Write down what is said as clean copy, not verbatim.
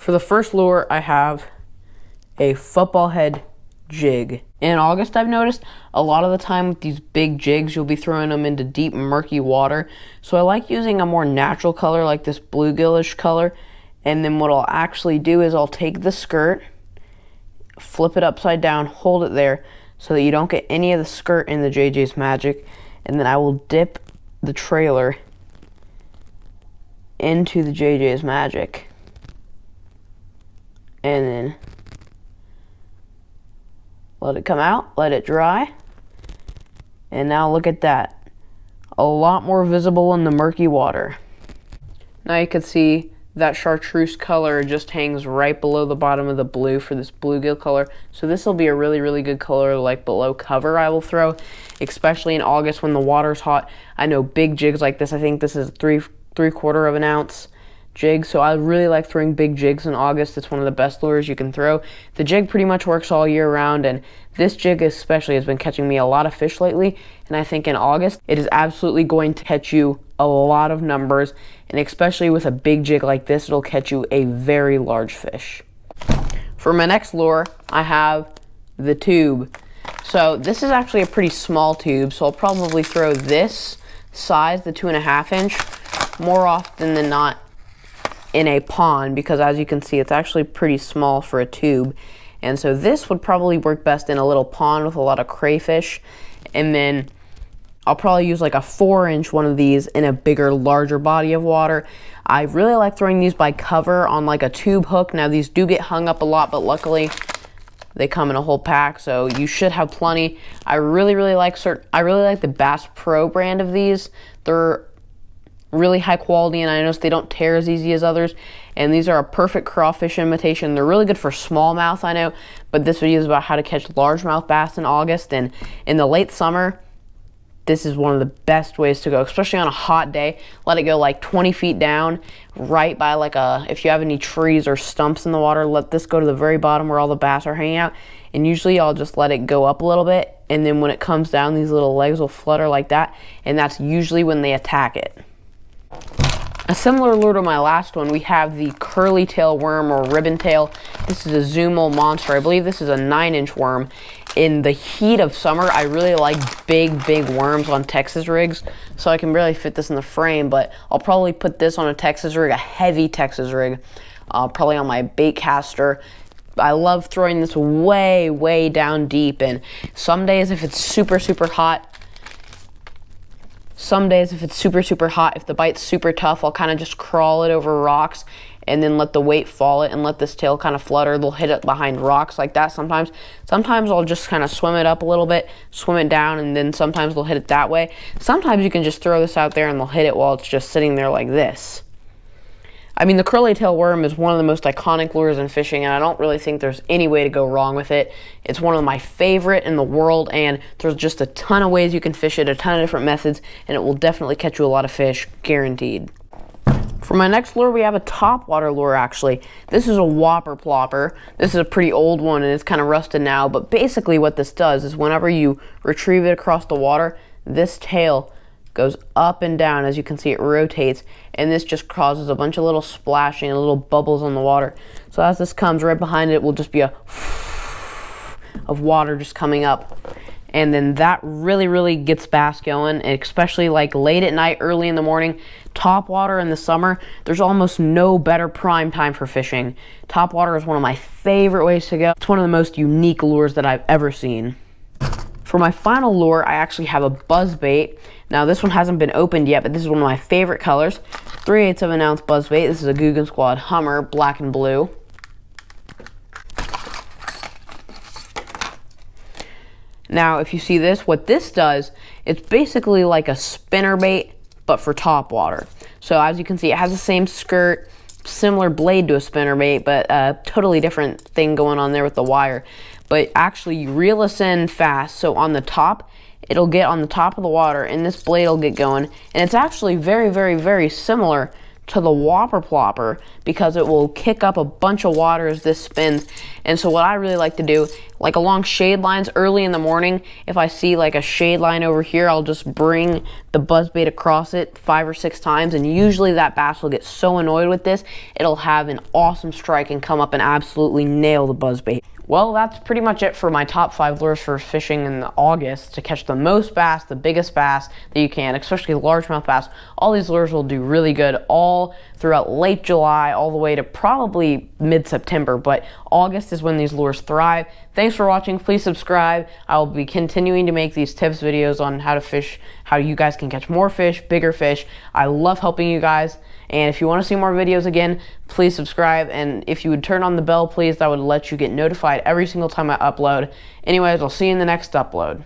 For the first lure, I have a football head jig. In August, I've noticed a lot of the time with these big jigs, you'll be throwing them into deep, murky water. So I like using a more natural color like this bluegill-ish color. And then what I'll actually do is I'll take the skirt, flip it upside down, hold it there so that you don't get any of the skirt in the JJ's Magic. And then I will dip the trailer into the JJ's Magic. And then let it come out, let it dry. And now look at that. A lot more visible in the murky water. Now you can see that chartreuse color just hangs right below the bottom of the blue for this bluegill color. So this will be a really, really good color like below cover I will throw, especially in August when the water's hot. I know big jigs like this, I think this is 3/4 of an ounce jig, so I really like throwing big jigs in August. It's one of the best lures you can throw. The jig pretty much works all year round, and this jig especially has been catching me a lot of fish lately, and I think in August it is absolutely going to catch you a lot of numbers, and especially with a big jig like this, it'll catch you a very large fish. For my next lure, I have the tube. So this is actually a pretty small tube, so I'll probably throw this size, the 2.5 inch, more often than not in a pond, because as you can see it's actually pretty small for a tube. And so this would probably work best in a little pond with a lot of crayfish. And then I'll probably use like a 4-inch one of these in a bigger, larger body of water. I really like throwing these by cover on like a tube hook. Now these do get hung up a lot, but luckily they come in a whole pack, so you should have plenty. I really like the Bass Pro brand of these. They're really high quality, and I notice they don't tear as easy as others. And these are a perfect crawfish imitation. They're really good for smallmouth, I know, but this video is about how to catch largemouth bass in August. And in the late summer, this is one of the best ways to go, especially on a hot day. Let it go like 20 feet down, right by like if you have any trees or stumps in the water, let this go to the very bottom where all the bass are hanging out. And usually I'll just let it go up a little bit, and then when it comes down, these little legs will flutter like that, and that's usually when they attack it. A similar lure to my last one, we have the curly tail worm or ribbon tail. This is a Zumo monster. I believe this is a 9-inch worm. In the heat of summer, I really like big worms on Texas rigs, so I can barely fit this in the frame, but I'll probably put this on a Texas rig, a heavy Texas rig, probably on my bait caster. I love throwing this way down deep, and some days if it's super hot, if the bite's super tough, I'll kind of just crawl it over rocks and then let the weight fall it and let this tail kind of flutter. They'll hit it behind rocks like that sometimes. Sometimes I'll just kind of swim it up a little bit, swim it down, and then sometimes they'll hit it that way. Sometimes you can just throw this out there and they'll hit it while it's just sitting there like this. I mean, the curly tail worm is one of the most iconic lures in fishing, and I don't really think there's any way to go wrong with it. It's one of my favorite in the world, and there's just a ton of ways you can fish it, a ton of different methods, and it will definitely catch you a lot of fish, guaranteed. For my next lure, we have a topwater lure, actually. This is a whopper plopper. This is a pretty old one, and it's kind of rusted now, but basically what this does is whenever you retrieve it across the water, this tail goes up and down. As you can see, it rotates, and this just causes a bunch of little splashing and little bubbles on the water. So as this comes, right behind it will just be a of water just coming up, and then that really gets bass going, especially like late at night, early in the morning. Top water in the summer, there's almost no better prime time for fishing. Top water is one of my favorite ways to go. It's one of the most unique lures that I've ever seen. For my final lure, I actually have a buzzbait. Now this one hasn't been opened yet, but this is one of my favorite colors. 3/8 of an ounce buzzbait. This is a Guggen Squad Hummer, black and blue. Now if you see this, what this does, it's basically like a spinnerbait, but for top water. So as you can see, it has the same skirt, similar blade to a spinnerbait, but a totally different thing going on there with the wire. But actually you reel this in fast, so on the top, it'll get on the top of the water and this blade will get going, and it's actually very similar to the whopper plopper because it will kick up a bunch of water as this spins. And so what I really like to do like along shade lines early in the morning. If I see like a shade line over here, I'll just bring the buzzbait across it 5 or 6 times, and usually that bass will get so annoyed with this, it'll have an awesome strike and come up and absolutely nail the buzzbait. Well, that's pretty much it for my top 5 lures for fishing in August to catch the most bass, the biggest bass that you can, especially largemouth bass. All these lures will do really good all throughout late July, all the way to probably mid-September, but August is when these lures thrive. Thanks for watching. Please subscribe. I will be continuing to make these tips videos on how to fish, how you guys can catch more fish, bigger fish. I love helping you guys. And if you want to see more videos again, please subscribe. And if you would turn on the bell, please, that would let you get notified every single time I upload. Anyways, I'll see you in the next upload.